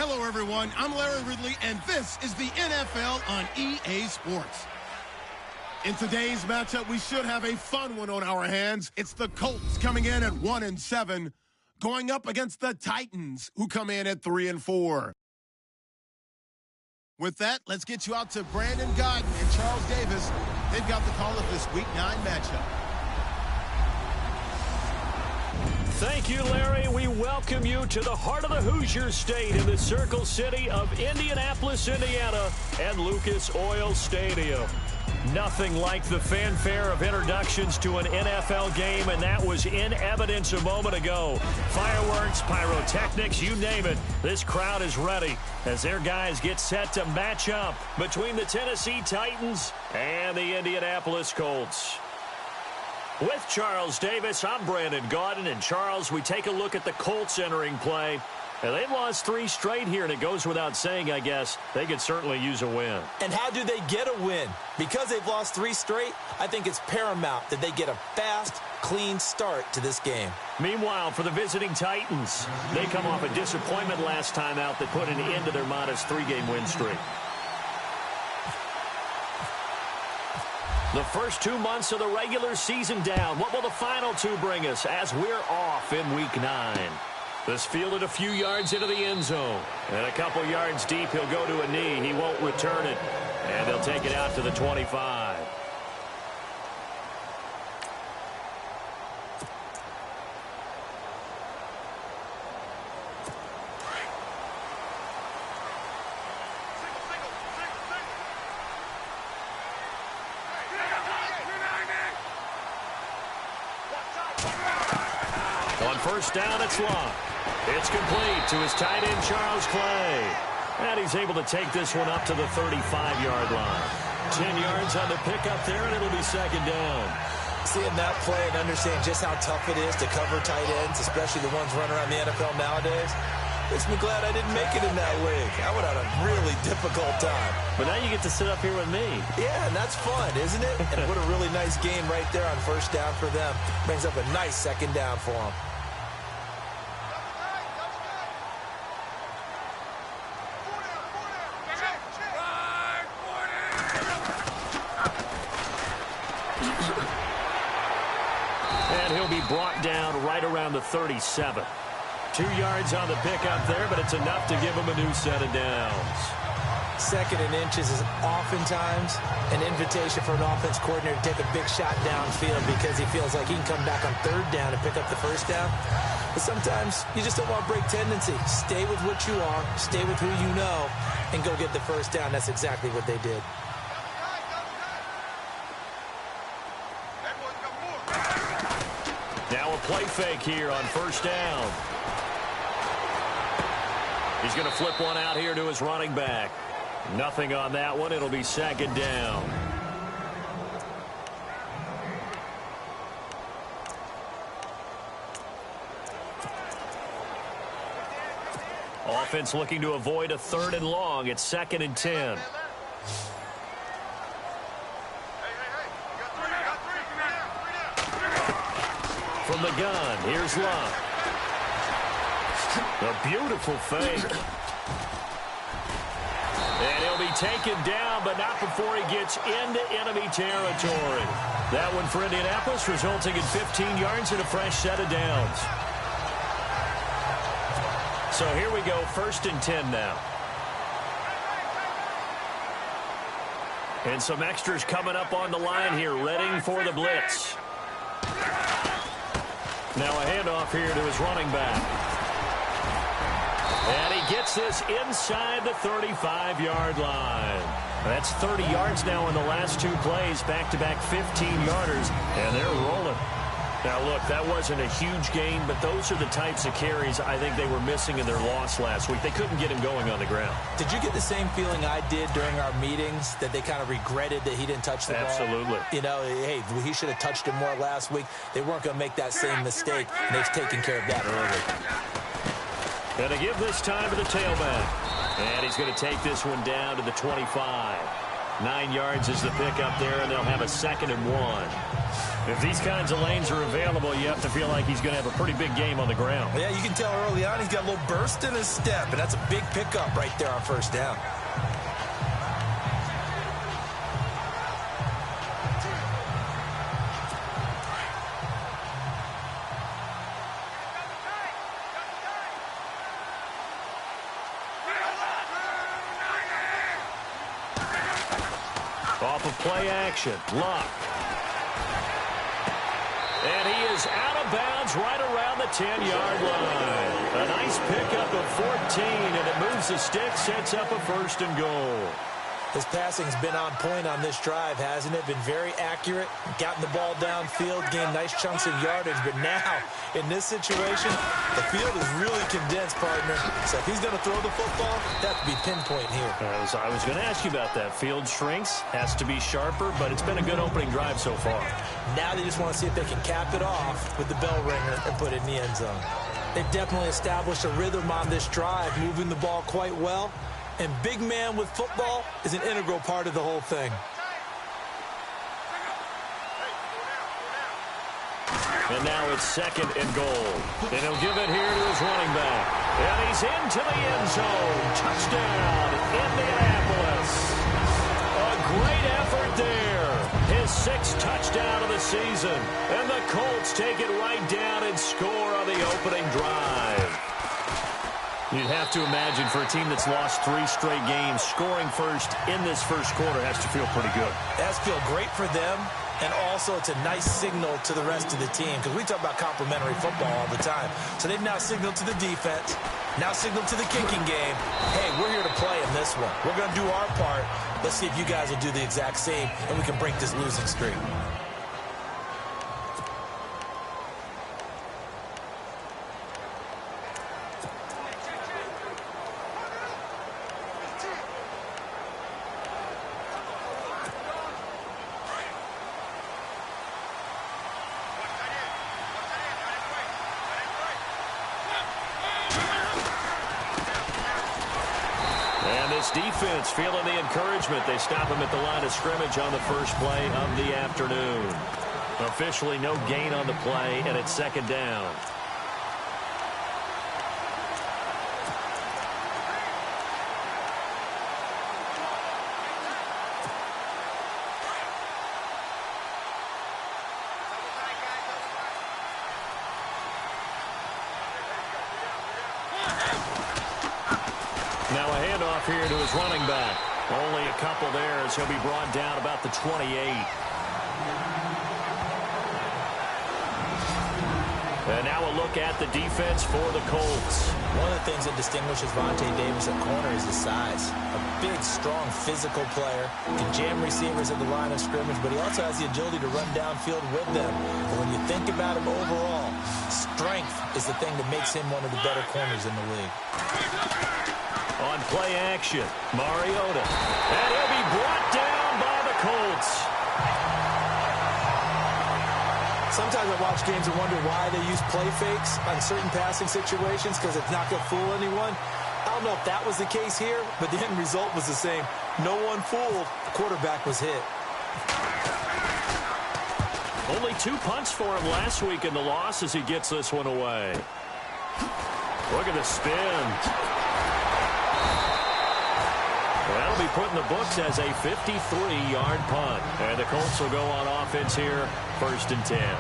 Hello, everyone. I'm Larry Ridley, and this is the NFL on EA Sports. In today's matchup, we should have a fun one on our hands. It's the Colts coming in at 1-7, going up against the Titans, who come in at 3-4. With that, let's get you out to Brandon Godden and Charles Davis. They've got the call of this Week 9 matchup. Thank you, Larry. We welcome you to the heart of the Hoosier State in the Circle City of Indianapolis, Indiana, and Lucas Oil Stadium. Nothing like the fanfare of introductions to an NFL game, and that was in evidence a moment ago. Fireworks, pyrotechnics, you name it. This crowd is ready as their guys get set to match up between the Tennessee Titans and the Indianapolis Colts. With Charles Davis, I'm Brandon Gaudin, and Charles, we take a look at the Colts entering play. And they've lost 3 straight here, and it goes without saying, I guess, they could certainly use a win. And how do they get a win? Because they've lost 3 straight, I think it's paramount that they get a fast, clean start to this game. Meanwhile, for the visiting Titans, they come off a disappointment last time out that put an end to their modest 3-game win streak. The first 2 months of the regular season down. What will the final 2 bring us as we're off in Week 9? This fielded a few yards into the end zone. And a couple yards deep, he'll go to a knee. He won't return it. And they'll take it out to the 25. On first down, it's Locke. It's complete to his tight end, Charles Clay. And he's able to take this one up to the 35-yard line. 10 yards on the pickup there, and it'll be second down. Seeing that play and understand just how tough it is to cover tight ends, especially the ones running around the NFL nowadays, makes me glad I didn't make it in that league. I would have had a really difficult time. But now you get to sit up here with me. Yeah, and that's fun, isn't it? And what a really nice game right there on first down for them. Brings up a nice second down for them. Brought down right around the 37. 2 yards on the pickup there, but it's enough to give him a new set of downs. 2nd and inches is oftentimes an invitation for an offense coordinator to take a big shot downfield because he feels like he can come back on 3rd down and pick up the 1st down. But sometimes you just don't want to break tendency. Stay with what you are, stay with who you know, and go get the 1st down. That's exactly what they did. Now a play fake here on first down. He's going to flip one out here to his running back. Nothing on that one. It'll be second down. Offense looking to avoid a 3rd and long. It's 2nd and 10. From the gun, here's Locke. A beautiful fake. And he'll be taken down, but not before he gets into enemy territory. That one for Indianapolis, resulting in 15 yards and a fresh set of downs. So here we go, 1st and 10 now. And some extras coming up on the line here, readying for the blitz. Now a handoff here to his running back. And he gets this inside the 35-yard line. That's 30 yards now in the last 2 plays, back-to-back 15-yarders, and they're rolling. Now, look, that wasn't a huge gain, but those are the types of carries I think they were missing in their loss last week. They couldn't get him going on the ground. Did you get the same feeling I did during our meetings, that they kind of regretted that he didn't touch the ball? Absolutely. You know, hey, he should have touched it more last week. They weren't going to make that same mistake, and they've taken care of that early. And to give this time to the tailback. And he's going to take this one down to the 25. 9 yards is the pickup there, and they'll have a 2nd and 1. If these kinds of lanes are available, you have to feel like he's going to have a pretty big game on the ground. Yeah, you can tell early on he's got a little burst in his step, and that's a big pickup right there on 1st down. Off of play action, Luck. And he is out of bounds right around the 10-yard line. A nice pickup of 14, and it moves the stick, sets up a 1st and goal. His passing's been on point on this drive, hasn't it? Been very accurate, gotten the ball downfield, gained nice chunks of yardage. But now, in this situation, the field is really condensed, partner. So if he's going to throw the football, that could be pinpoint here. I was going to ask you about that. Field shrinks, has to be sharper, but it's been a good opening drive so far. Now they just want to see if they can cap it off with the bell ringer and put it in the end zone. They've definitely established a rhythm on this drive, moving the ball quite well. And big man with football is an integral part of the whole thing. And now it's 2nd and goal. And he'll give it here to his running back. And he's into the end zone. Touchdown, Indianapolis. A great effort there. His 6th touchdown of the season. And the Colts take it right down and score on the opening drive. You'd have to imagine for a team that's lost 3 straight games, scoring first in this first quarter has to feel pretty good. It has to feel great for them, and also it's a nice signal to the rest of the team, because we talk about complementary football all the time. So they've now signaled to the defense, now signaled to the kicking game, hey, we're here to play in this one. We're going to do our part. Let's see if you guys will do the exact same, and we can break this losing streak. Defense feeling the encouragement. They stop him at the line of scrimmage on the first play of the afternoon. Officially no gain on the play, and it's 2nd down. Now a handoff here to his running back. Only a couple there as he'll be brought down about the 28. And now a look at the defense for the Colts. One of the things that distinguishes Vontae Davis at corner is his size. A big, strong, physical player. Can jam receivers at the line of scrimmage, but he also has the agility to run downfield with them. And when you think about him overall, strength is the thing that makes him one of the better corners in the league. On play action, Mariota. And he'll be brought down by the Colts. Sometimes I watch games and wonder why they use play fakes on certain passing situations, because it's not going to fool anyone. I don't know if that was the case here, but the end result was the same. No one fooled. The quarterback was hit. Only 2 punts for him last week in the loss as he gets this one away. Look at the spin. That'll be put in the books as a 53-yard punt. And the Colts will go on offense here, 1st and 10.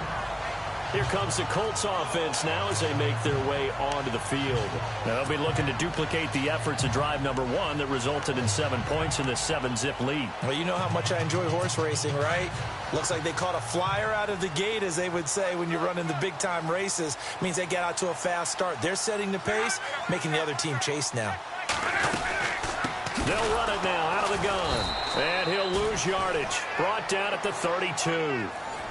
Here comes the Colts offense now as they make their way onto the field. Now they'll be looking to duplicate the efforts of drive number 1 that resulted in 7 points in the 7-zip lead. Well, you know how much I enjoy horse racing, right? Looks like they caught a flyer out of the gate, as they would say when you're running the big-time races. Means they get out to a fast start. They're setting the pace, making the other team chase now. They'll run it now out of the gun. And he'll lose yardage. Brought down at the 32.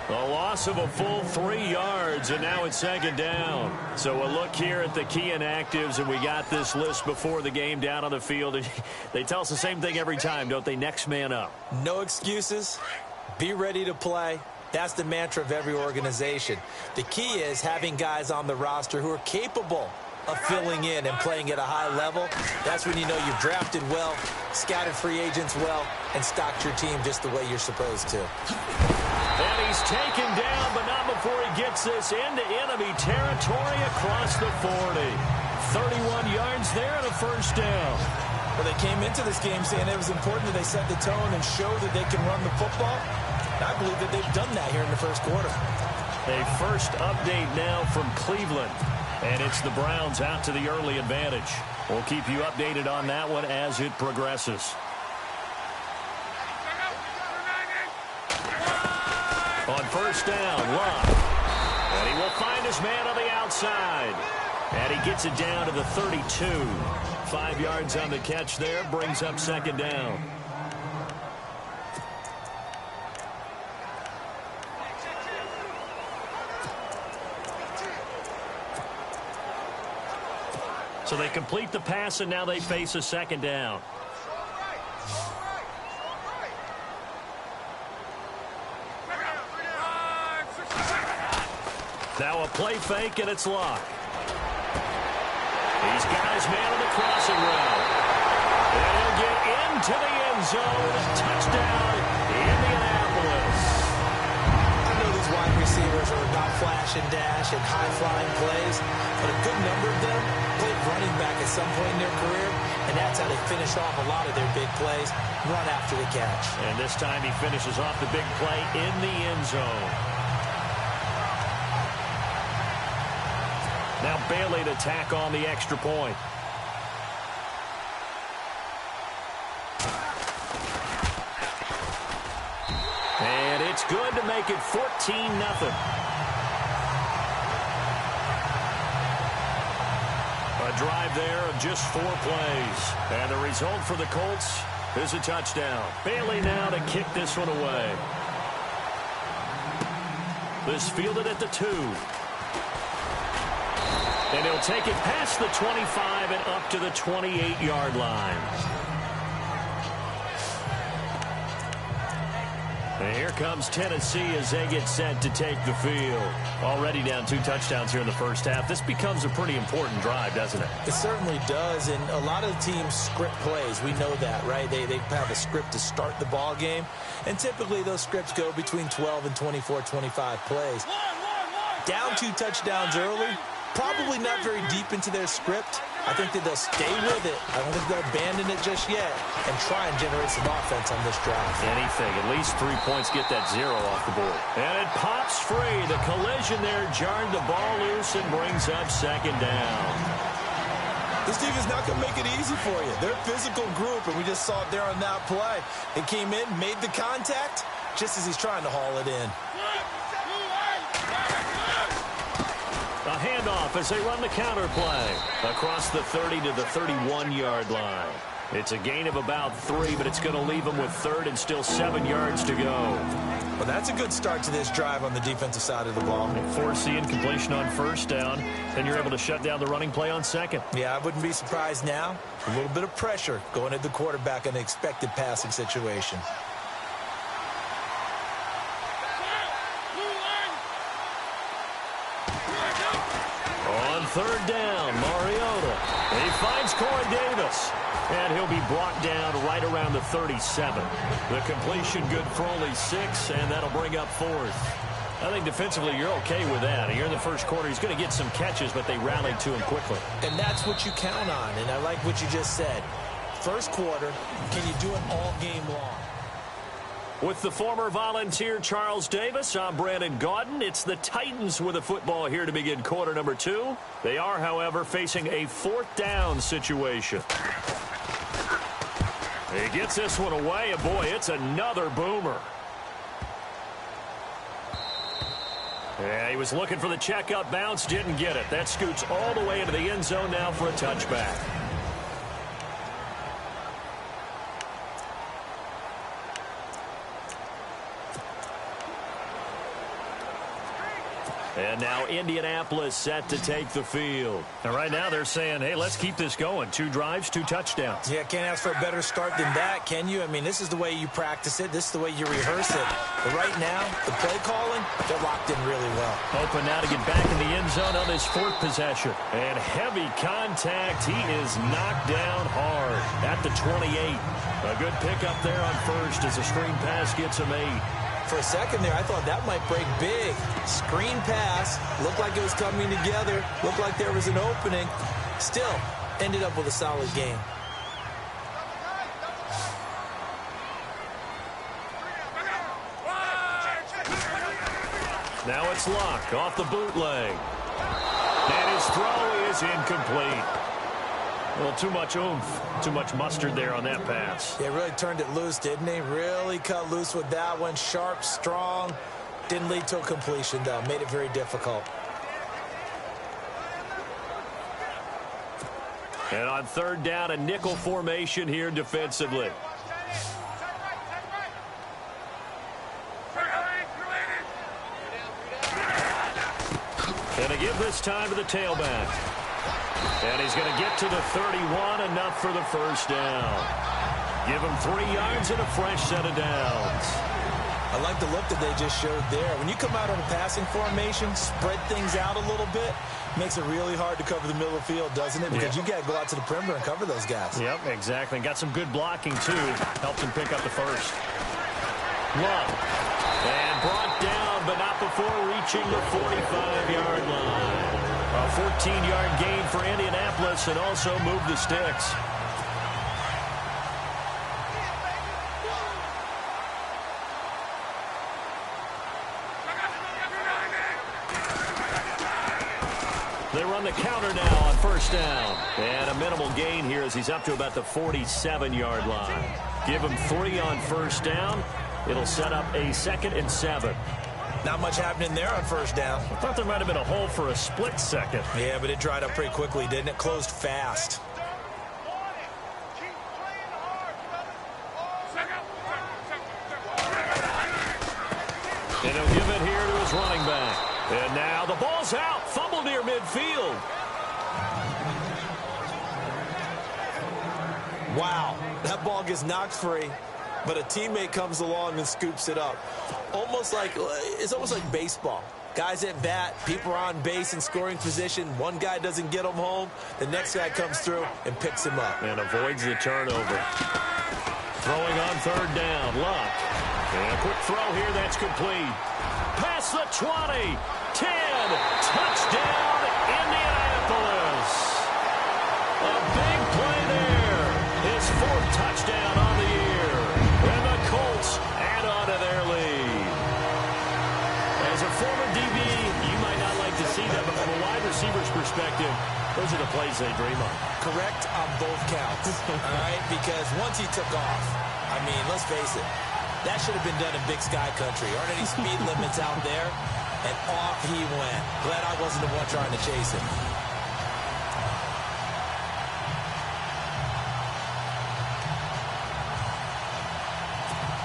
A loss of a full 3 yards, and now it's 2nd down. So a look here at the key inactives, and we got this list before the game down on the field. They tell us the same thing every time, don't they? Next man up. No excuses. Be ready to play. That's the mantra of every organization. The key is having guys on the roster who are capable of filling in and playing at a high level, that's when you know you've drafted well, scouted free agents well, and stocked your team just the way you're supposed to. And he's taken down, but not before he gets this into enemy territory across the 40. 31 yards there and a first down. Well, they came into this game saying it was important that they set the tone and show that they can run the football. And I believe that they've done that here in the first quarter. A first update now from Cleveland. And it's the Browns out to the early advantage. We'll keep you updated on that one as it progresses. On first down, Love. And he will find his man on the outside. And he gets it down to the 32. 5 yards on the catch there, brings up second down. So they complete the pass, and now they face a second down. Now a play fake, and it's Locke. He's got his man on the crossing route. And he'll get into the end zone. Touchdown, Indianapolis. I know these wide receivers are about flash and dash and high-flying plays, but a good number of them played running back at some point in their career, and that's how they finish off a lot of their big plays, run after the catch. And this time he finishes off the big play in the end zone. Now Bailey to tack on the extra point. And it's good to make it 14-0. A drive there of just 4 plays. And the result for the Colts is a touchdown. Bailey now to kick this one away. This fielded at the 2. And he'll take it past the 25 and up to the 28-yard line. And here comes Tennessee as they get set to take the field. Already down 2 touchdowns here in the first half. This becomes a pretty important drive, doesn't it? It certainly does, and a lot of the teams script plays. We know that, right? They have a script to start the ball game, and typically those scripts go between 12 and 24, 25 plays. Down 2 touchdowns early. Probably not very deep into their script. I think that they'll stay with it. I don't think they'll abandon it just yet and try and generate some offense on this drive. Anything. At least 3 points, get that 0 off the board. And it pops free. The collision there jarred the ball loose and brings up second down. This team is not going to make it easy for you. They're a physical group, and we just saw it there on that play. They came in, made the contact, just as he's trying to haul it in. A handoff as they run the counter play across the 30 to the 31-yard line. It's a gain of about 3, but it's going to leave them with 3rd and still 7 yards to go. Well, that's a good start to this drive on the defensive side of the ball. Force the incompletion on first down, and you're able to shut down the running play on second. Yeah, I wouldn't be surprised now. A little bit of pressure going at the quarterback in an expected passing situation. Third down, Mariota. He finds Corey Davis. And he'll be brought down right around the 37. The completion good for only 6, and that'll bring up 4th. I think defensively you're okay with that. Here in the first quarter, he's going to get some catches, but they rallied to him quickly. And that's what you count on, and I like what you just said. First quarter, can you do it all game long? With the former Volunteer Charles Davis, I'm Brandon Gaudin. It's the Titans with a football here to begin quarter number 2. They are, however, facing a 4th down situation. He gets this one away, and boy, it's another boomer. Yeah, he was looking for the checkup bounce, didn't get it. That scoots all the way into the end zone now for a touchback. And now Indianapolis set to take the field. And right now they're saying, hey, let's keep this going. 2 drives, 2 touchdowns. Yeah, can't ask for a better start than that, can you? I mean, this is the way you practice it. This is the way you rehearse it. But right now, the play calling, they're locked in really well. Open now to get back in the end zone on his 4th possession. And heavy contact. He is knocked down hard at the 28. A good pickup there on first as the screen pass gets him 8. For a second there, I thought that might break big. Screen pass. Looked like it was coming together. Looked like there was an opening. Still, ended up with a solid game. Now it's Luck off the bootleg. And his throw is incomplete. Well, too much oomph, too much mustard there on that pass. Yeah, really turned it loose, didn't he? Really cut loose with that one. Sharp, strong. Didn't lead to a completion, though. Made it very difficult. And on 3rd down, a nickel formation here defensively. Gonna give this time to the tailback. And he's going to get to the 31, enough for the first down. Give him 3 yards and a fresh set of downs. I like the look that they just showed there. When you come out on a passing formation, spread things out a little bit, makes it really hard to cover the middle of the field, doesn't it? Because you got to go out to the perimeter and cover those guys. Yep, exactly. Got some good blocking, too. Helped him pick up the first. Love. And brought down, but not before reaching the 45-yard line. A 14-yard gain for Indianapolis and also moved the sticks. They run the counter now on first down. And a minimal gain here as he's up to about the 47-yard line. Give him 3 on first down. It'll set up a 2nd and 7. Not much happening there on first down. I thought there might have been a hole for a split second. Yeah, but it dried up pretty quickly, didn't it? Closed fast. And he'll give it here to his running back. And now the ball's out. Fumble near midfield. Wow, that ball gets knocked free, but a teammate comes along and scoops it up. It's almost like baseball. Guys at bat, people are on base in scoring position. One guy doesn't get him home. The next guy comes through and picks him up. And avoids the turnover. Throwing on 3rd down, Luck. And a quick throw here, that's complete. Past the 20, 10, touchdown, Indianapolis. A big play there. His 4th touchdown on the year. And the Colts add on to their lead. As a former DB, you might not like to see that, but from a wide receiver's perspective, those are the plays they dream of. Correct on both counts, all right? Because once he took off, I mean, let's face it, that should have been done in Big Sky Country. Aren't any speed limits out there? And off he went. Glad I wasn't the one trying to chase him.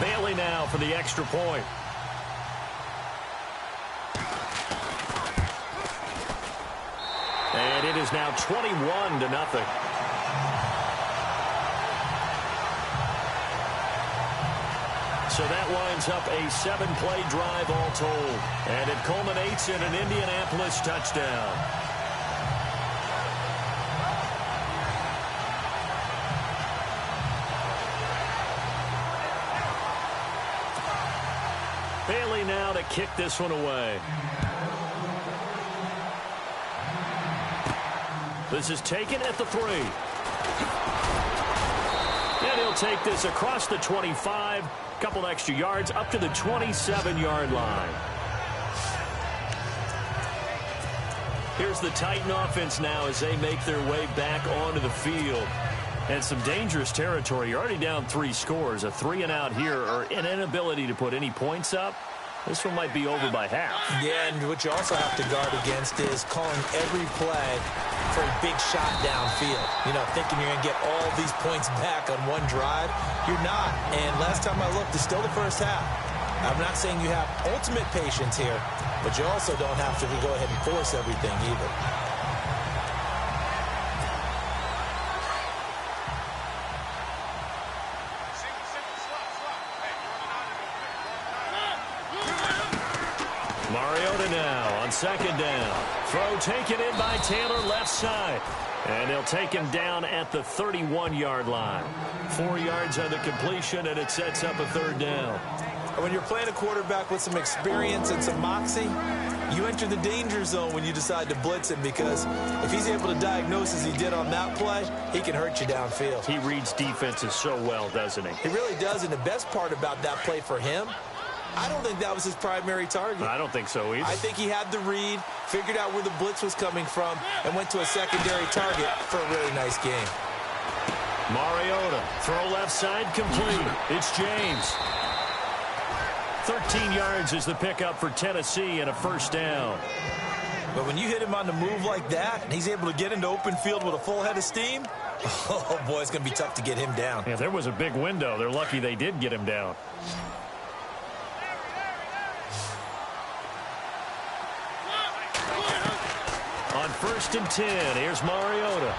Bailey now for the extra point. And it is now 21-0. So that winds up a 7-play drive all told. And it culminates in an Indianapolis touchdown. Bailey now to kick this one away. This is taken at the 3. And he'll take this across the 25. Couple extra yards up to the 27-yard line. Here's the Titan offense now as they make their way back onto the field. And some dangerous territory. You're already down 3 scores. A 3-and-out here or an inability to put any points up. This one might be over by half. Yeah, and what you also have to guard against is calling every play for a big shot downfield. You know, thinking you're going to get all these points back on one drive. You're not. And last time I looked, it's still the first half. I'm not saying you have ultimate patience here, but you also don't have to go ahead and force everything either. Mariota now on second down. Throw taken in by Taylor left side. And they'll take him down at the 31-yard line. 4 yards on the completion, and it sets up a third down. When you're playing a quarterback with some experience and some moxie, you enter the danger zone when you decide to blitz him, because if he's able to diagnose as he did on that play, he can hurt you downfield. He reads defenses so well, doesn't he? He really does, and the best part about that play for him, I don't think that was his primary target. I don't think so either. I think he had the read, figured out where the blitz was coming from, and went to a secondary target for a really nice game. Mariota, throw left side, complete. It's James. 13 yards is the pickup for Tennessee and a first down. But when you hit him on the move like that, and he's able to get into open field with a full head of steam, oh boy, it's going to be tough to get him down. Yeah, there was a big window. They're lucky they did get him down. On 1st and 10, here's Mariota.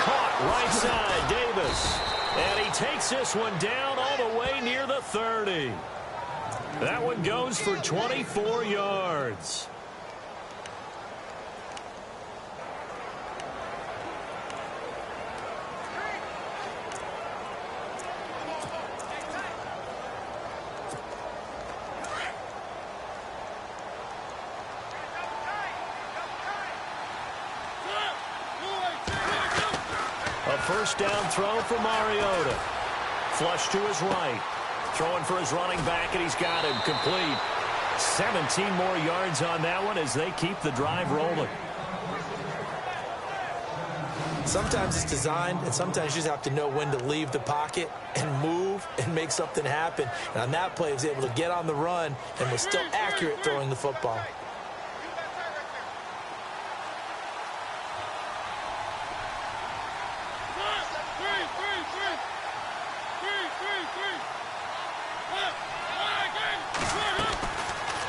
Caught right side, Davis. And he takes this one down all the way near the 30. That one goes for 24 yards. A first down throw for Mariota. Flush to his right. Throwing for his running back, and he's got him complete. 17 more yards on that one as they keep the drive rolling. Sometimes it's designed, and sometimes you just have to know when to leave the pocket and move and make something happen. And on that play, he was able to get on the run and was still accurate throwing the football.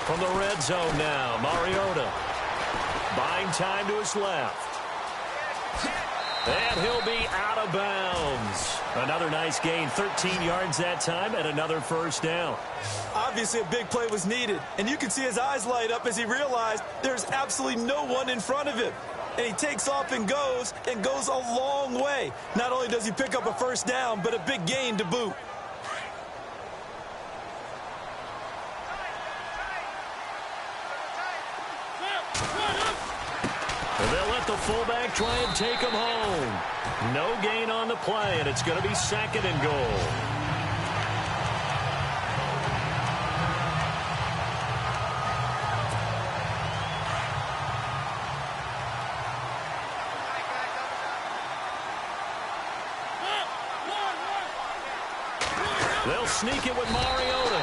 From the red zone now, Mariota. Buying time to his left. And he'll be out of bounds. Another nice gain, 13 yards that time, and another first down. Obviously, a big play was needed, and you can see his eyes light up as he realized there's absolutely no one in front of him. And he takes off and goes a long way. Not only does he pick up a first down, but a big gain to boot. They'll let the fullback try and take him home. No gain on the play, and it's going to be 2nd and goal. They'll sneak it with Mariota,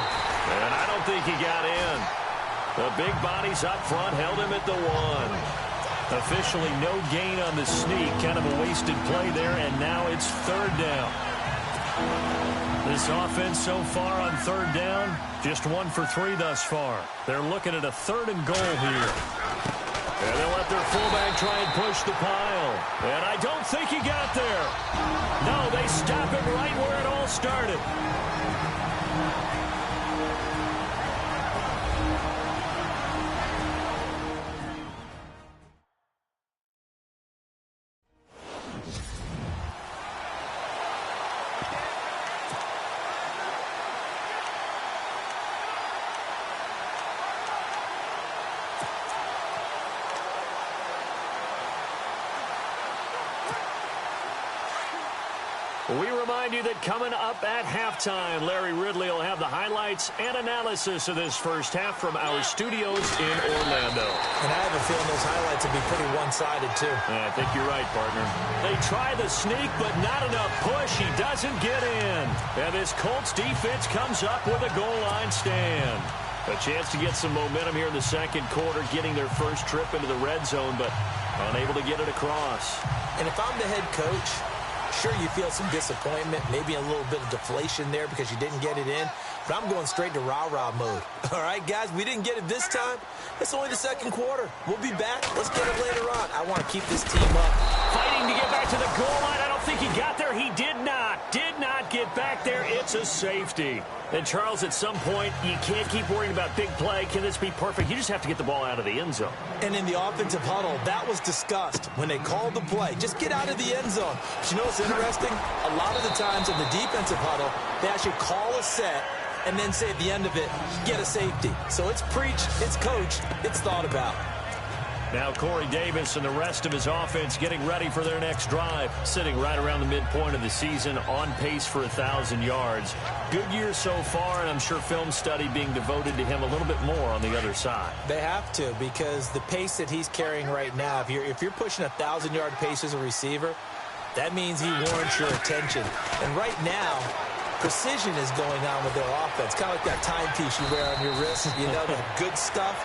and I don't think he got in. The big bodies up front held him at the 1. Officially no gain on the sneak. Kind of a wasted play there, and now it's 3rd down. This offense so far on 3rd down, just 1 for 3 thus far. They're looking at a 3rd and goal here. And they'll let their fullback try and push the pile. And I don't think he got there. No, they stop him right where it all started. We remind you that coming up at halftime, Larry Ridley will have the highlights and analysis of this first half from our studios in Orlando. And I have a feeling those highlights will be pretty one-sided, too. Yeah, I think you're right, partner. They try the sneak, but not enough push. He doesn't get in. And this Colts defense comes up with a goal line stand. A chance to get some momentum here in the second quarter, getting their first trip into the red zone, but unable to get it across. And if I'm the head coach, sure, you feel some disappointment, maybe a little bit of deflation there because you didn't get it in. but I'm going straight to rah-rah mode. All right, guys, we didn't get it this time. It's only the second quarter. We'll be back. Let's get it later on. I want to keep this team up. Fighting to get back to the goal line. I don't think he got there. He did not. Did not get back there. It's a safety. And, Charles, at some point, you can't keep worrying about big play. Can this be perfect? You just have to get the ball out of the end zone. And in the offensive huddle, that was discussed when they called the play. Just get out of the end zone. But you know what's interesting? A lot of the times in the defensive huddle, they actually call a set and then say at the end of it, get a safety. So it's preached, it's coached, it's thought about. Now Corey Davis and the rest of his offense getting ready for their next drive, sitting right around the midpoint of the season, on pace for 1,000 yards. Good year so far, and I'm sure film study being devoted to him a little bit more on the other side. They have to, because the pace that he's carrying right now, if you're pushing 1,000-yard pace as a receiver, that means he warrants your attention. And right now, precision is going on with their offense. Kind of like that timepiece you wear on your wrist. You know, the good stuff.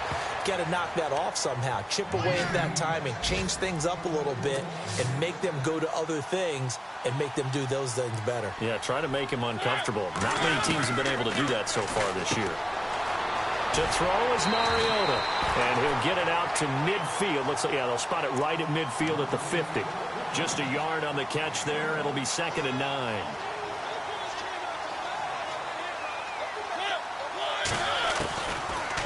Got to knock that off somehow. Chip away at that timing. Change things up a little bit and make them go to other things and make them do those things better. Yeah, try to make him uncomfortable. Not many teams have been able to do that so far this year. To throw is Mariota. And he'll get it out to midfield. Looks like, yeah, they'll spot it right at midfield at the 50. Just a yard on the catch there. It'll be 2nd and 9.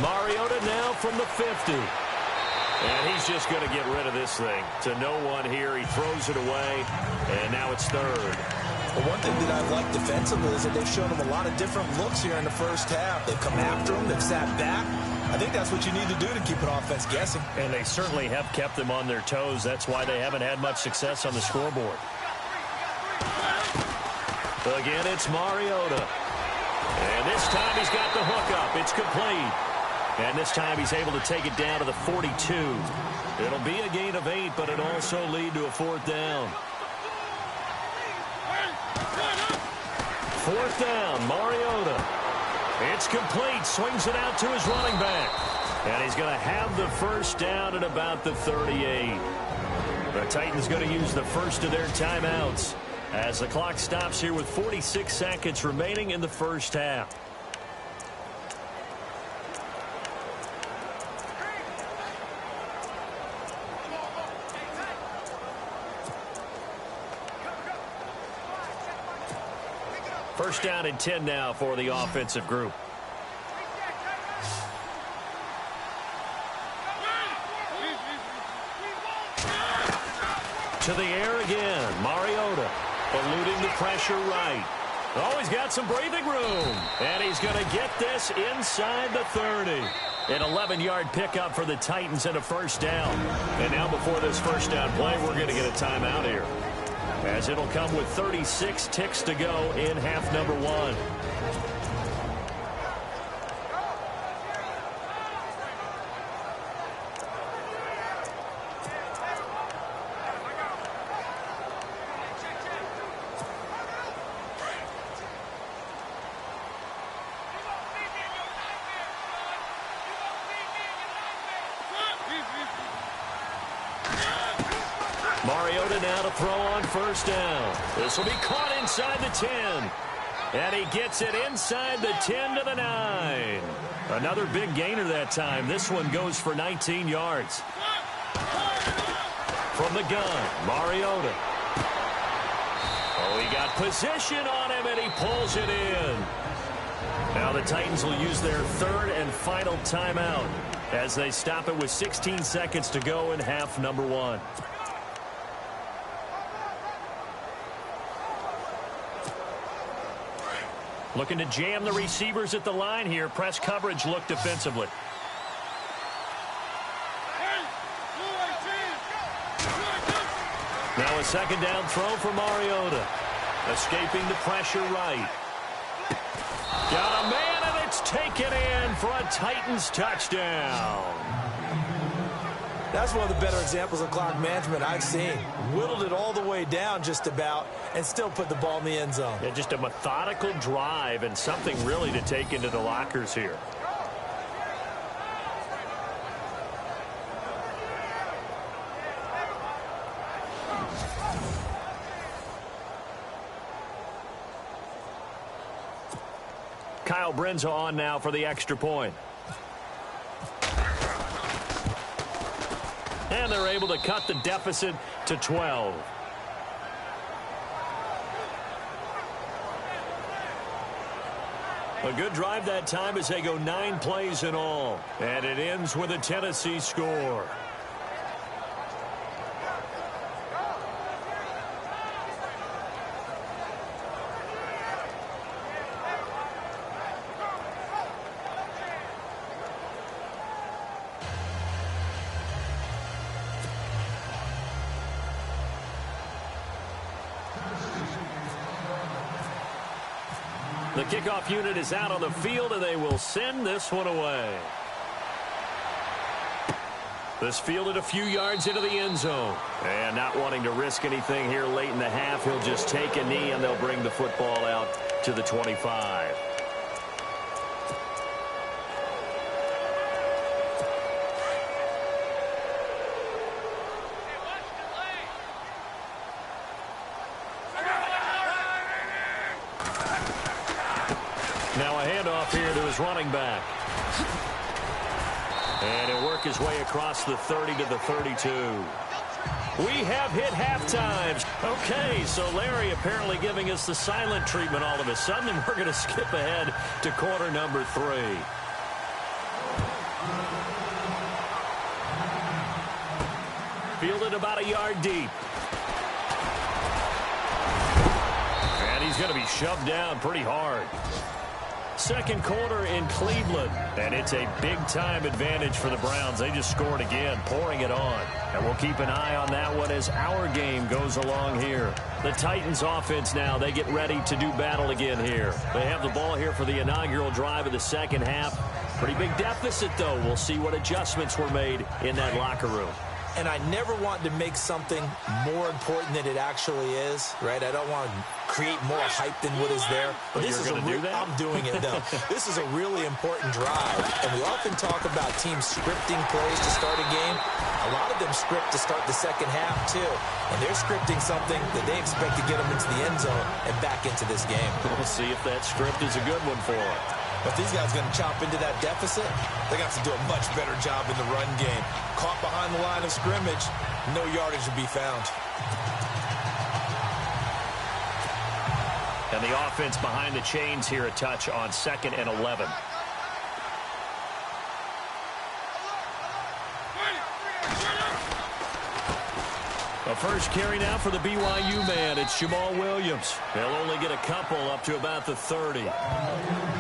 Mariota now from the 50. And he's just going to get rid of this thing. To no one here. He throws it away. And now it's 3rd. Well, one thing that I've liked defensively is that they've shown him a lot of different looks here in the first half. They've come after him. They've sat back. I think that's what you need to do to keep an offense guessing. And they certainly have kept them on their toes. That's why they haven't had much success on the scoreboard. Again, it's Mariota. And this time he's got the hook up. It's complete. And this time he's able to take it down to the 42. It'll be a gain of 8, but it'll also lead to a 4th down. 4th down, Mariota. It's complete. Swings it out to his running back. And he's going to have the first down at about the 38. The Titans going to use the first of their timeouts as the clock stops here with 46 seconds remaining in the first half. First down and 10 now for the offensive group. To the air again. Mariota eluding the pressure right. Oh, he's got some breathing room. And he's going to get this inside the 30. An 11-yard pickup for the Titans and a first down. And now before this first down play, we're going to get a timeout here, as it'll come with 36 ticks to go in half number 1. Mariota now to throw on first down. This will be caught inside the 10. And he gets it inside the 10 to the 9. Another big gainer that time. This one goes for 19 yards. From the gun, Mariota. Oh, he got position on him, and he pulls it in. Now the Titans will use their 3rd and final timeout as they stop it with 16 seconds to go in half number 1. Looking to jam the receivers at the line here. Press coverage look defensively. Now a second down throw for Mariota. Escaping the pressure right. Got a man, and it's taken in for a Titans touchdown. That's one of the better examples of clock management I've seen. Whittled it all the way down just about and still put the ball in the end zone. Yeah, just a methodical drive and something really to take into the lockers here. Kyle Kyle Brinza on now for the extra point. And they're able to cut the deficit to 12. A good drive that time as they go 9 plays in all. And it ends with a Tennessee score. The kickoff unit is out on the field, and they will send this one away. This fielded a few yards into the end zone. And not wanting to risk anything here late in the half, he'll just take a knee, and they'll bring the football out to the 25. Now a handoff here to his running back. And he'll work his way across the 30 to the 32. We have hit halftime. Okay, so Larry apparently giving us the silent treatment all of a sudden, and we're going to skip ahead to quarter number 3. Fielded about a yard deep. And he's going to be shoved down pretty hard. Second quarter in Cleveland, and it's a big-time advantage for the Browns. They just scored again, pouring it on. And we'll keep an eye on that one as our game goes along here. The Titans offense now, they get ready to do battle again here. They have the ball here for the inaugural drive of the second half. Pretty big deficit, though. We'll see what adjustments were made in that locker room. And I never want to make something more important than it actually is, right? I don't want to create more hype than what is there. But this is going to do that? I'm doing it, though. This is a really important drive. And we often talk about teams scripting plays to start a game. A lot of them script to start the second half, too. And they're scripting something that they expect to get them into the end zone and back into this game. We'll see if that script is a good one for them. But these guys are going to chop into that deficit. They're going to have to do a much better job in the run game. Caught behind the line of scrimmage, no yardage to be found. And the offense behind the chains here a touch on 2nd and 11. A first carry now for the BYU man. It's Jamal Williams. They'll only get a couple up to about the 30.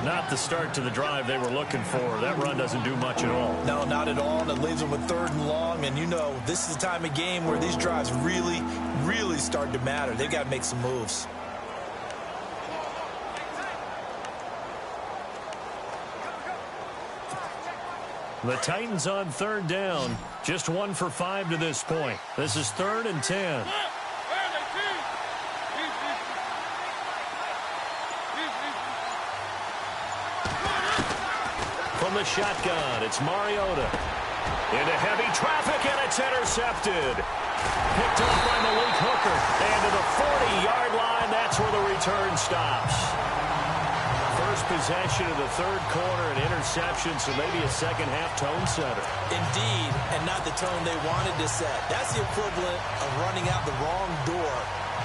Not the start to the drive they were looking for. That run doesn't do much at all. No, not at all. And it leaves them with 3rd and long. And you know, this is the time of game where these drives really, really start to matter. They've got to make some moves. The Titans on 3rd down. Just 1 for 5 to this point. This is 3rd and 10. From the shotgun, it's Mariota. Into heavy traffic, and it's intercepted. Picked off by Malik Hooker. And to the 40-yard line, that's where the return stops. First possession of the 3rd quarter, an interception, so maybe a second-half tone setter. Indeed, and not the tone they wanted to set. That's the equivalent of running out the wrong door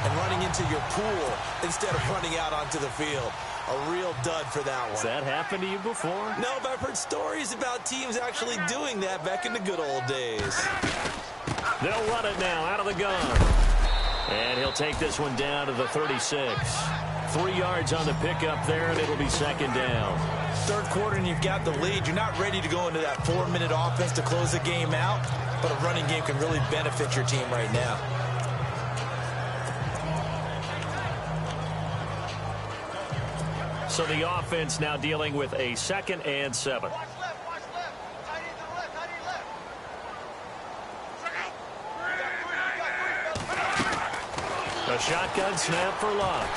and running into your pool instead of running out onto the field. A real dud for that one. Has that happened to you before? No, but I've heard stories about teams actually doing that back in the good old days. They'll run it now out of the gun. And he'll take this one down to the 36. 3 yards on the pickup there, and it'll be 2nd down. 3rd quarter, and you've got the lead. You're not ready to go into that 4-minute offense to close the game out, but a running game can really benefit your team right now. So the offense now dealing with a 2nd and 7. A shotgun snap for Luck.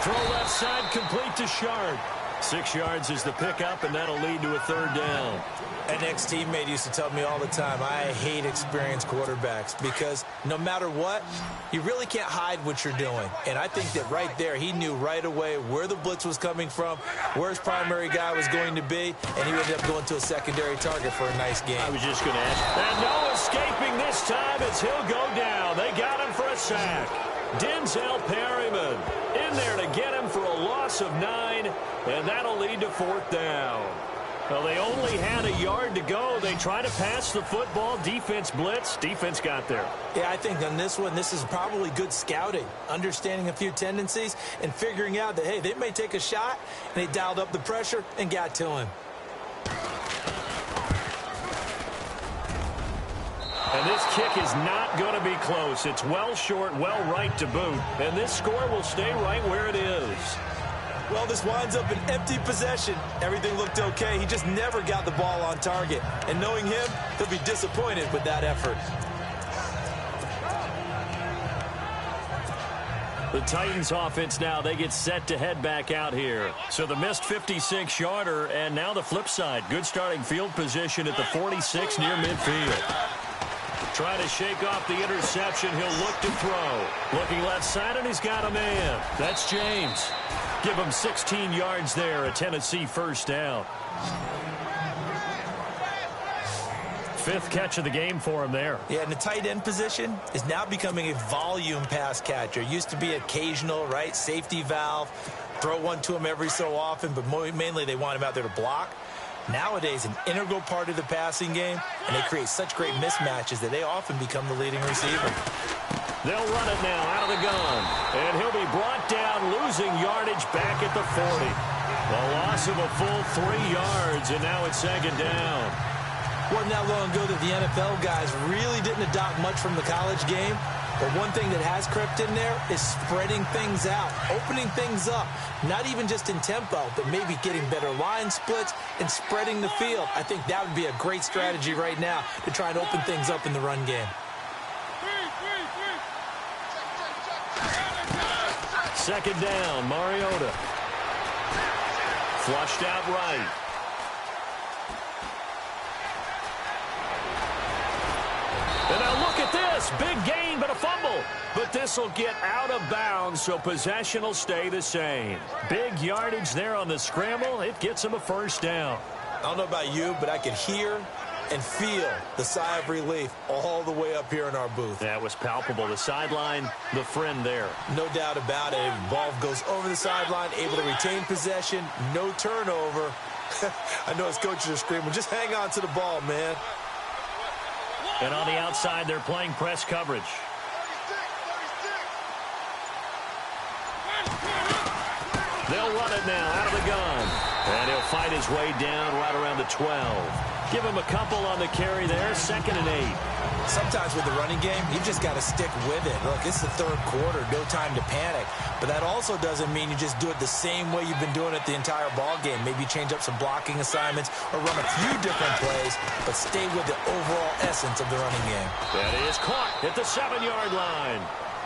Throw left side complete to Sharp. 6 yards is the pickup, and that'll lead to a 3rd down. An ex-teammate used to tell me all the time, I hate experienced quarterbacks because no matter what, you really can't hide what you're doing. And I think that right there, he knew right away where the blitz was coming from, where his primary guy was going to be, and he ended up going to a secondary target for a nice game. I was just going to ask. And no escaping this time as he'll go down. They got him for a sack. Denzel Perryman in there to get him for a loss of 9, and that'll lead to 4th down. Well, they only had a yard to go. They try to pass the football. Defense blitz. Defense got there. Yeah, I think on this one, this is probably good scouting, understanding a few tendencies, and figuring out that, hey, they may take a shot, and they dialed up the pressure and got to him. And this kick is not going to be close. It's well short, well right to boot. And this score will stay right where it is. Well, this winds up an empty possession. Everything looked okay. He just never got the ball on target. And knowing him, he'll be disappointed with that effort. The Titans offense now, they get set to head back out here. So the missed 56-yarder, and now the flip side. Good starting field position at the 46 near midfield. Trying to shake off the interception. He'll look to throw. Looking left side, and he's got a man. That's James. Give him 16 yards there, a Tennessee 1st down. 5th catch of the game for him there. Yeah, and the tight end position is now becoming a volume pass catcher. Used to be occasional, right? Safety valve. Throw one to him every so often, but mainly they want him out there to block. Nowadays, an integral part of the passing game, and they create such great mismatches that they often become the leading receiver. They'll run it now out of the gun. And he'll be brought down, losing yardage back at the 40. A loss of a full 3 yards, and now it's 2nd down. Wasn't that long ago that the NFL guys really didn't adopt much from the college game. But one thing that has crept in there is spreading things out, opening things up, not even just in tempo, but maybe getting better line splits and spreading the field. I think that would be a great strategy right now to try and open things up in the run game. 2nd down, Mariota. Flushed out right. And now look at this. Big gain, but a fumble. But this will get out of bounds, so possession will stay the same. Big yardage there on the scramble. It gets him a 1st down. I don't know about you, but I could hear and feel the sigh of relief all the way up here in our booth. That was palpable. The sideline, the friend there. No doubt about it. The ball goes over the sideline, able to retain possession, no turnover. I know his coaches are screaming, just hang on to the ball, man. And on the outside, they're playing press coverage. They'll run it now out of the gun. And he'll fight his way down right around the 12. Give him a couple on the carry there, 2nd and 8. Sometimes with the running game, you've just got to stick with it. Look, it's the 3rd quarter, no time to panic. But that also doesn't mean you just do it the same way you've been doing it the entire ball game. Maybe change up some blocking assignments or run a few different plays, but stay with the overall essence of the running game. That is caught at the 7-yard line.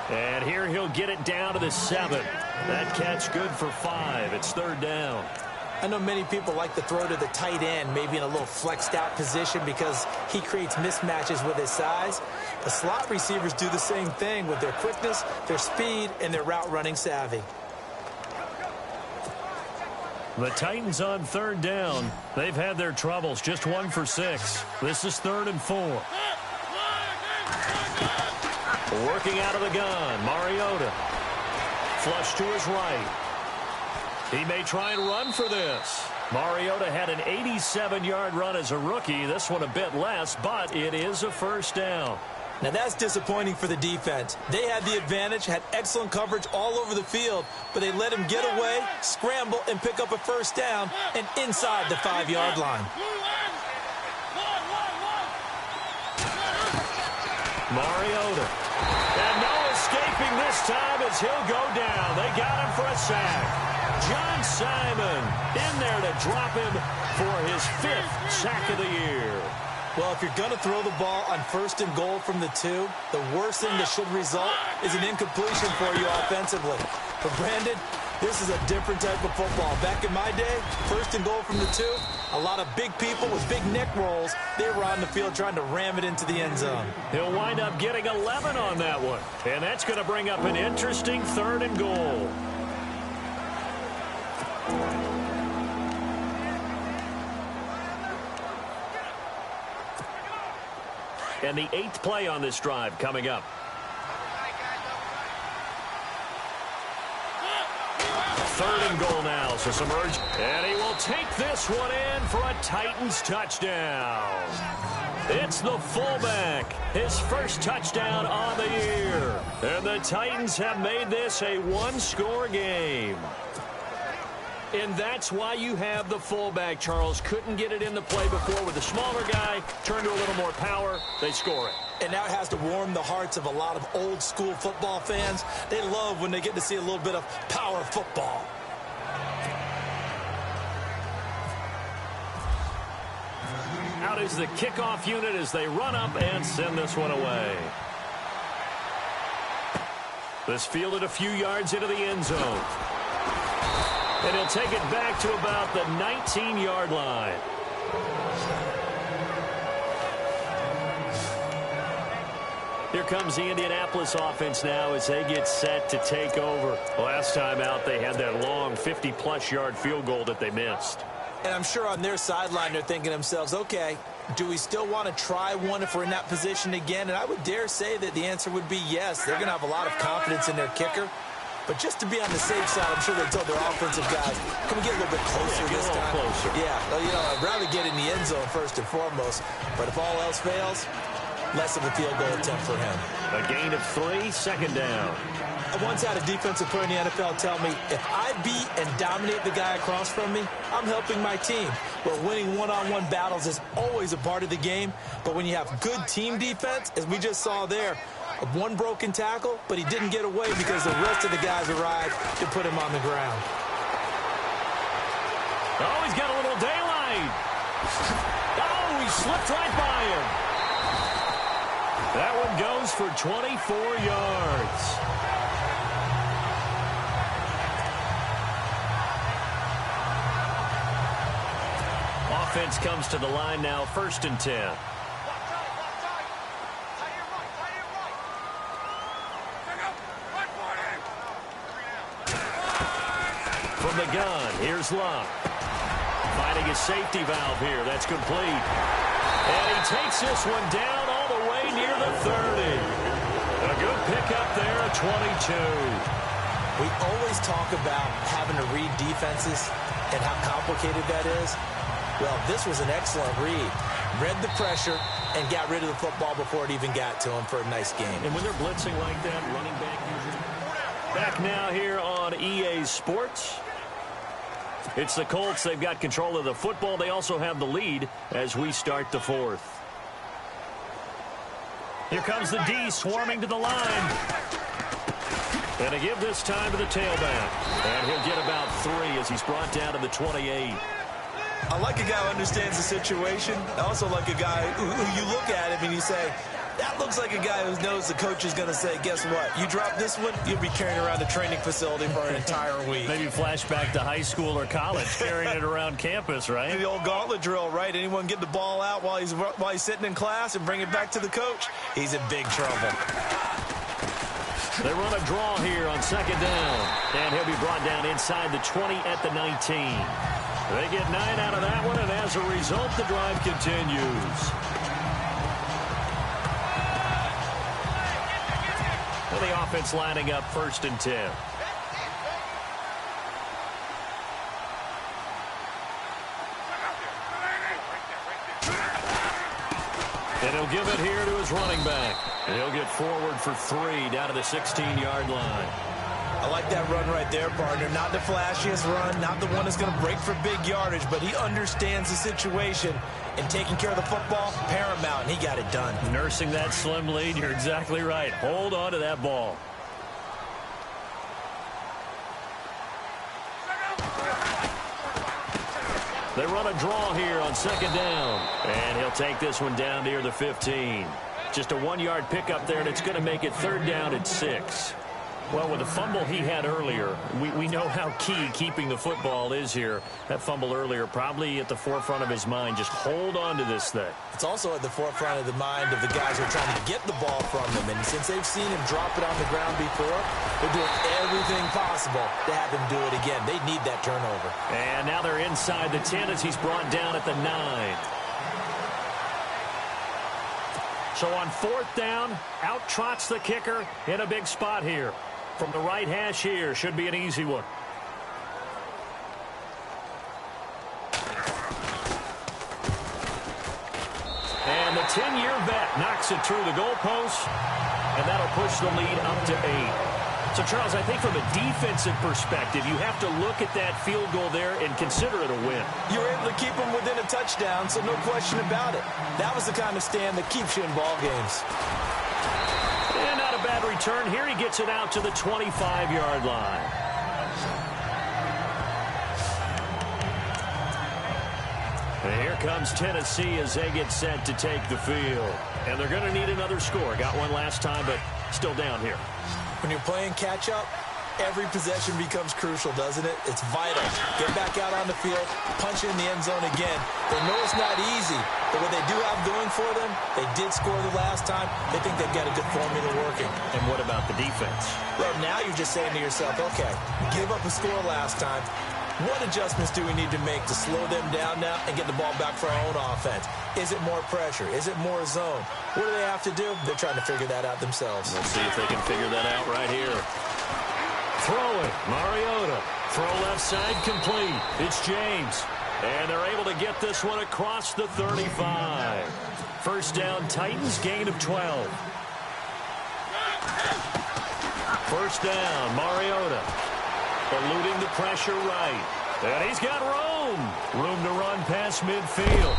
And here he'll get it down to the 7. That catch good for 5. It's 3rd down. I know many people like to throw to the tight end, maybe in a little flexed out position because he creates mismatches with his size. The slot receivers do the same thing with their quickness, their speed, and their route running savvy. The Titans on 3rd down. They've had their troubles, just 1 for 6. This is 3rd and 4. Working out of the gun, Mariota. Flush to his right. He may try and run for this. Mariota had an 87-yard run as a rookie. This one a bit less, but it is a 1st down. Now that's disappointing for the defense. They had the advantage, had excellent coverage all over the field, but they let him get away, scramble, and pick up a 1st down and inside the 5-yard line. Mariota. And no escaping this time as he'll go down. They got him for a sack. John Simon in there to drop him for his 5th sack of the year. Well, if you're going to throw the ball on 1st and goal from the 2, the worst thing that should result is an incompletion for you offensively. But Brandon, This is a different type of football. Back in my day, first and goal from the 2, a lot of big people with big neck rolls. They were on the field trying to ram it into the end zone. He'll wind up getting 11 on that one. And that's going to bring up an interesting 3rd and goal. And the 8th play on this drive coming up. Third and goal now, so some urge. And he will take this one in for a Titans touchdown. It's the fullback, his first touchdown on the year. And the Titans have made this a 1-score game. And that's why you have the fullback, Charles. Couldn't get it in the play before with the smaller guy. Turned to a little more power. They score it. And now it has to warm the hearts of a lot of old-school football fans. They love when they get to see a little bit of power football. Out is the kickoff unit as they run up and send this one away. This fielded a few yards into the end zone. And he'll take it back to about the 19-yard line. Here comes the Indianapolis offense now as they get set to take over. Last time out, they had that long 50-plus yard field goal that they missed. And I'm sure on their sideline they're thinking to themselves, okay, do we still want to try one if we're in that position again? And I would dare say that the answer would be yes. They're going to have a lot of confidence in their kicker. But just to be on the safe side, I'm sure they told their offensive guys, can we get a little bit closer this time? Closer. Yeah, well, you know, I'd rather get in the end zone first and foremost. But if all else fails, less of a field goal attempt for him. A gain of 3, second down. I once had a defensive player in the NFL tell me, if I beat and dominate the guy across from me, I'm helping my team. Well, winning one-on-one battles is always a part of the game. But when you have good team defense, as we just saw there, one broken tackle, but he didn't get away because the rest of the guys arrived to put him on the ground. Oh, he's got a little daylight. Oh, he slipped right by him. That one goes for 24 yards. Offense comes to the line now, 1st and 10. From the gun, here's Love. Finding his safety valve here. That's complete. And he takes this one down all the way near the 30. A good pickup there at 22. We always talk about having to read defenses and how complicated that is. Well, this was an excellent read. Read the pressure and got rid of the football before it even got to him for a nice game. And when they're blitzing like that, running back usually. Back now here on EA Sports. It's the Colts. They've got control of the football. They also have the lead as we start the 4th. Here comes the D swarming to the line. And a give this time to the tailback. And he'll get about 3 as he's brought down to the 28. I like a guy who understands the situation. I also like a guy who you look at him and you say, that looks like a guy who knows the coach is going to say, guess what? You drop this one, you'll be carrying around the training facility for an entire week. Maybe flashback to high school or college, carrying it around campus, right? The old gauntlet drill, right? Anyone get the ball out while he's sitting in class and bring it back to the coach? He's in big trouble. They run a draw here on 2nd down. And he'll be brought down inside the 20 at the 19. They get 9 out of that one, and as a result, the drive continues. Well, the offense lining up 1st and 10. And he'll give it here to his running back. And he'll get forward for 3 down to the 16-yard line. I like that run right there, partner. Not the flashiest run, not the one that's going to break for big yardage, but he understands the situation, and taking care of the football, paramount, and he got it done. Nursing that slim lead, you're exactly right. Hold on to that ball. They run a draw here on 2nd down, and he'll take this one down near the 15. Just a 1-yard pickup there, and it's going to make it 3rd down at 6. Well, with the fumble he had earlier, we know how key keeping the football is here. That fumble earlier probably at the forefront of his mind. Just hold on to this thing. It's also at the forefront of the mind of the guys who are trying to get the ball from him. And since they've seen him drop it on the ground before, they're doing everything possible to have him do it again. They need that turnover. And now they're inside the 10 as he's brought down at the 9. So on 4th down, out trots the kicker in a big spot here. From the right hash here, should be an easy one. And the 10-year vet knocks it through the goalpost, and that'll push the lead up to 8. So, Charles, I think from a defensive perspective, you have to look at that field goal there and consider it a win. You were able to keep them within a touchdown, so no question about it. That was the kind of stand that keeps you in ball games. And not a bad return. Here he gets it out to the 25-yard line. And here comes Tennessee as they get set to take the field. And they're going to need another score. Got one last time, but still down here. When you're playing catch-up, every possession becomes crucial, doesn't it? It's vital. Get back out on the field, punch it in the end zone again. They know it's not easy, but what they do have going for them, they did score the last time. They think they've got a good formula working. And what about the defense? Well, now you're just saying to yourself, okay, give up a score last time. What adjustments do we need to make to slow them down now and get the ball back for our own offense? Is it more pressure? Is it more zone? What do they have to do? They're trying to figure that out themselves. Let's see if they can figure that out right here. Throwing, Mariota. Throw left side complete. It's James. And they're able to get this one across the 35. First down, Titans, gain of 12. First down, Mariota. Eluding the pressure right. And he's got room to run past midfield.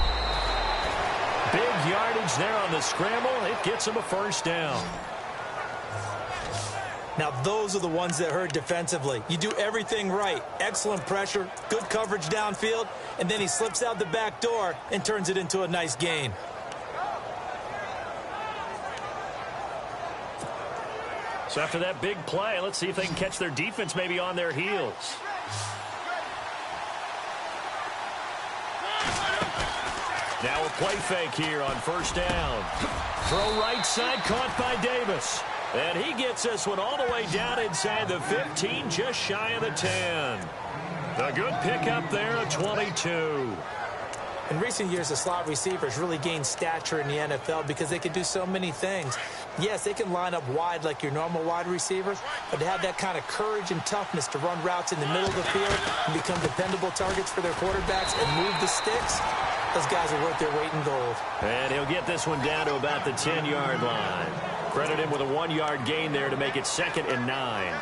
Big yardage there on the scramble. It gets him a first down. Now, those are the ones that hurt defensively. You do everything right. Excellent pressure, good coverage downfield, and then he slips out the back door and turns it into a nice gain. So after that big play, let's see if they can catch their defense maybe on their heels. Now a play fake here on first down. Throw right side, caught by Davis. And he gets this one all the way down inside the 15, just shy of the 10. A good pickup there at 22. In recent years, the slot receivers really gained stature in the NFL because they can do so many things. Yes, they can line up wide like your normal wide receivers, but to have that kind of courage and toughness to run routes in the middle of the field and become dependable targets for their quarterbacks and move the sticks, those guys are worth their weight in gold. And he'll get this one down to about the 10-yard line. Credit him with a 1-yard gain there to make it 2nd and 9.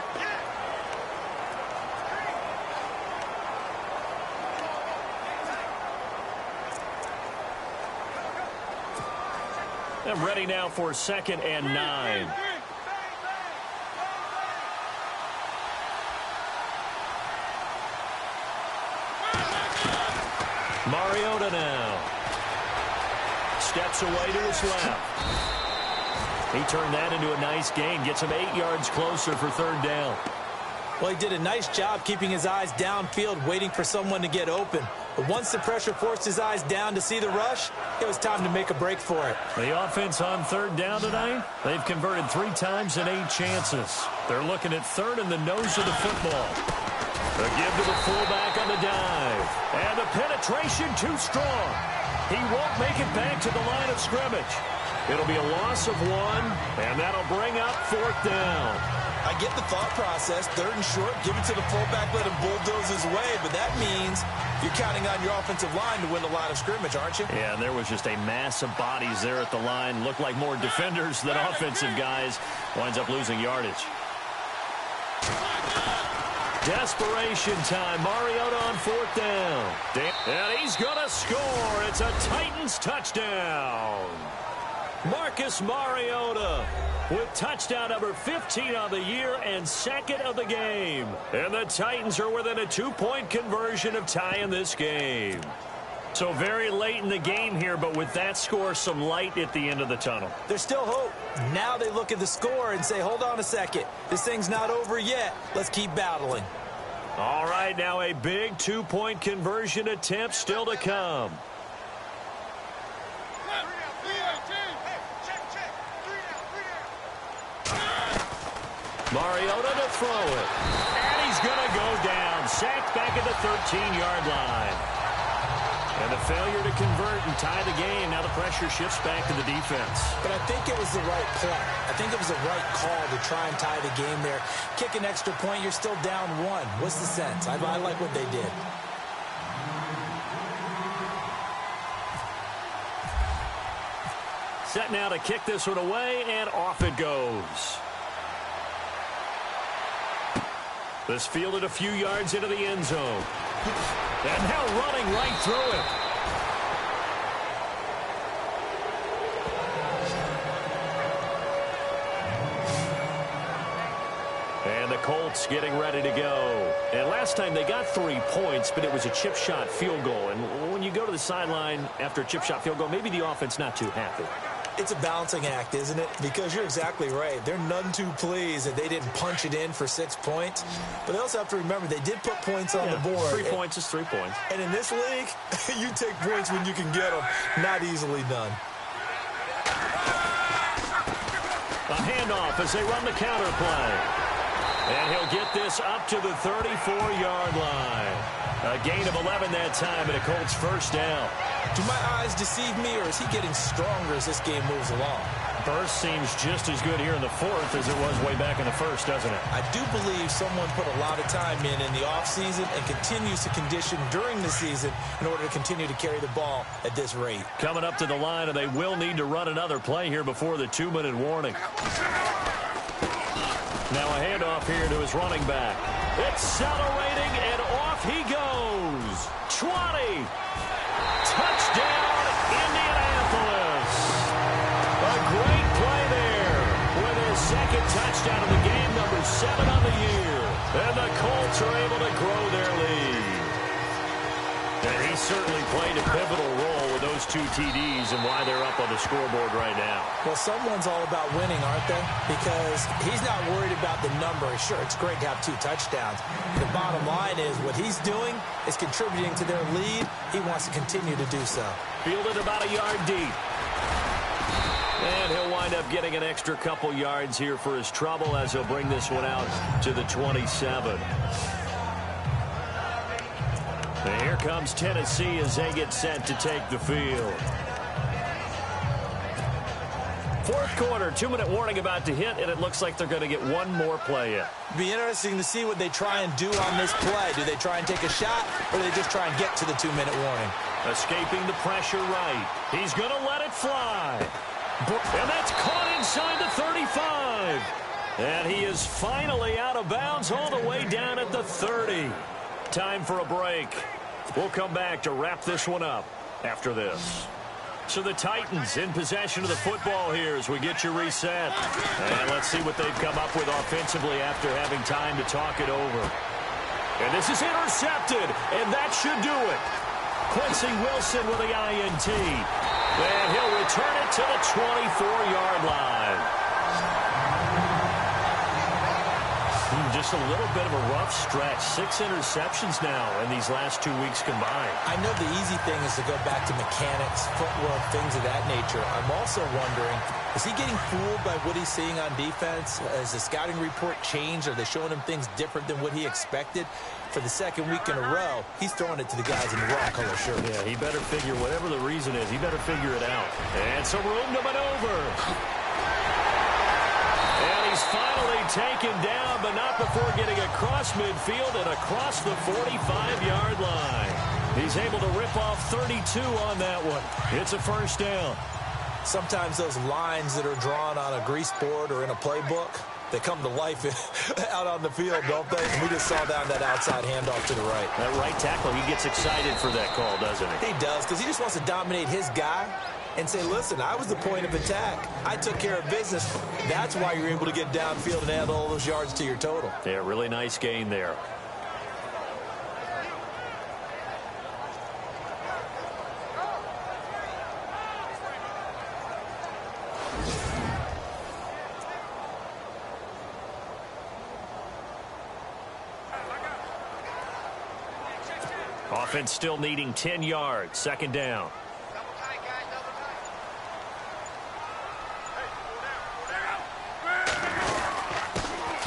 And ready now for 2nd and 9. Mariota now. Steps away to his left. He turned that into a nice gain. Gets him 8 yards closer for 3rd down. Well, he did a nice job keeping his eyes downfield, waiting for someone to get open. But once the pressure forced his eyes down to see the rush, it was time to make a break for it. The offense on 3rd down tonight, they've converted 3 times in 8 chances. They're looking at 3rd in the nose of the football. A give to the fullback on the dive. And the penetration too strong. He won't make it back to the line of scrimmage. It'll be a loss of 1, and that'll bring up 4th down. I get the thought process, 3rd and short, give it to the fullback, let him bulldoze his way, but that means you're counting on your offensive line to win the line of scrimmage, aren't you? Yeah, and there was just a mass of bodies there at the line. Looked like more defenders than offensive guys. Winds up losing yardage. Desperation time. Mariota on 4th down. And he's going to score. It's a Titans touchdown. Marcus Mariota with touchdown number 15 on the year and 2nd of the game. And the Titans are within a 2-point conversion of tying this game. So very late in the game here, but with that score, some light at the end of the tunnel. There's still hope. Now they look at the score and say, hold on a second. This thing's not over yet. Let's keep battling. All right, now a big two-point conversion attempt still to come. Mariota to throw it. And he's going to go down. Sacked back at the 13-yard line. And a failure to convert and tie the game. Now the pressure shifts back to the defense. But I think it was the right play. I think it was the right call to try and tie the game there. Kick an extra point, you're still down one. What's the sense? I like what they did. Set now to kick this one away, and off it goes. This fielded a few yards into the end zone. And now running right through it. And the Colts getting ready to go. And last time they got 3 points, but it was a chip shot field goal. And when you go to the sideline after a chip shot field goal, maybe the offense not too happy. It's a balancing act, isn't it? Because you're exactly right. They're none too pleased that they didn't punch it in for 6 points. But they also have to remember they did put points on the board. 3 points is 3 points. And in this league, you take points when you can get them. Not easily done. A handoff as they run the counter play. And he'll get this up to the 34-yard line. A gain of 11 that time, and a Colts first down. Do my eyes deceive me, or is he getting stronger as this game moves along? Burst seems just as good here in the fourth as it was way back in the first, doesn't it? I do believe someone put a lot of time in the offseason and continues to condition during the season in order to continue to carry the ball at this rate. Coming up to the line, and they will need to run another play here before the 2-minute warning. Now a handoff here to his running back. Accelerating, and off he goes. 20. Touchdown, Indianapolis. A great play there with his second touchdown of the game, number 7 on the year. And the Colts are able to grow their lead. And he certainly played a pivotal role with those 2 TDs and why they're up on the scoreboard right now. Well, someone's all about winning, aren't they? Because he's not worried about the number. Sure, it's great to have 2 touchdowns. The bottom line is what he's doing is contributing to their lead. He wants to continue to do so. Fielded about a yard deep. And he'll wind up getting an extra couple yards here for his trouble as he'll bring this one out to the 27. And here comes Tennessee as they get set to take the field. Fourth quarter, 2-minute warning about to hit, and it looks like they're going to get one more play in. Be interesting to see what they try and do on this play. Do they try and take a shot, or do they just try and get to the 2-minute warning? Escaping the pressure right. He's going to let it fly. And that's caught inside the 35. And he is finally out of bounds all the way down at the 30. Time for a break. We'll come back to wrap this one up after this. So the Titans in possession of the football here as we get you reset. And let's see what they've come up with offensively after having time to talk it over. And this is intercepted, and that should do it. Quincy Wilson with the INT. And he'll return it to the 24-yard line. Just a little bit of a rough stretch. 6 interceptions now in these last 2 weeks combined. I know the easy thing is to go back to mechanics, footwork, things of that nature. I'm also wondering, is he getting fooled by what he's seeing on defense? Has the scouting report changed? Are they showing him things different than what he expected? For the second week in a row, he's throwing it to the guys in the wrong color shirt. Yeah, he better figure, whatever the reason is, he better figure it out. And some room to maneuver. And he's finally taken down, but not before getting across midfield and across the 45-yard line. He's able to rip off 32 on that one. It's a first down. Sometimes those lines that are drawn on a grease board or in a playbook, they come to life out on the field, don't they? And we just saw down that outside handoff to the right. That right tackle, he gets excited for that call, doesn't he? He does, because he just wants to dominate his guy and say, listen, I was the point of attack. I took care of business. That's why you're able to get downfield and add all those yards to your total. Yeah, really nice gain there. Offense still needing 10 yards. Second down.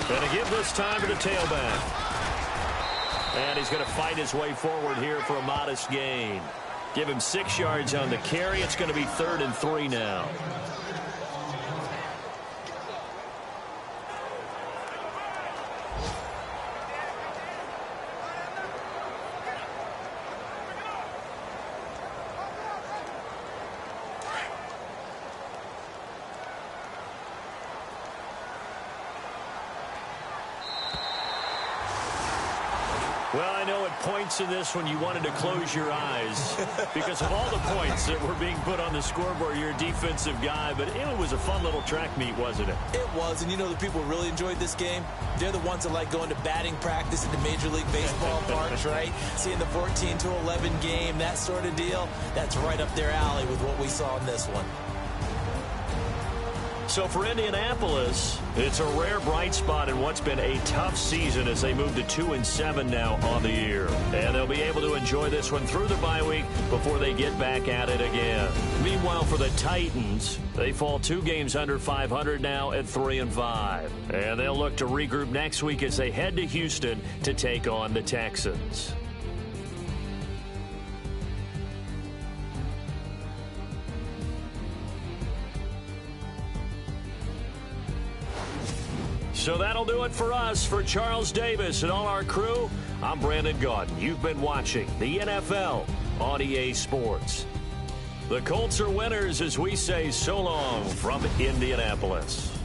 Going to give this time to the tailback. And he's going to fight his way forward here for a modest gain. Give him 6 yards on the carry. It's going to be 3rd and 3 now. Well, I know at points in this one you wanted to close your eyes because of all the points that were being put on the scoreboard. You're a defensive guy, but it was a fun little track meet, wasn't it? It was, and you know the people who really enjoyed this game? They're the ones that like going to batting practice at the Major League Baseball parks, right? Seeing the 14-11 game, that sort of deal, that's right up their alley with what we saw in this one. So for Indianapolis, it's a rare bright spot in what's been a tough season as they move to 2-7 now on the year. And they'll be able to enjoy this one through the bye week before they get back at it again. Meanwhile, for the Titans, they fall 2 games under 500 now at 3-5. And they'll look to regroup next week as they head to Houston to take on the Texans. So that'll do it for us. For Charles Davis and all our crew, I'm Brandon Gaudin. You've been watching the NFL on EA Sports. The Colts are winners as we say so long from Indianapolis.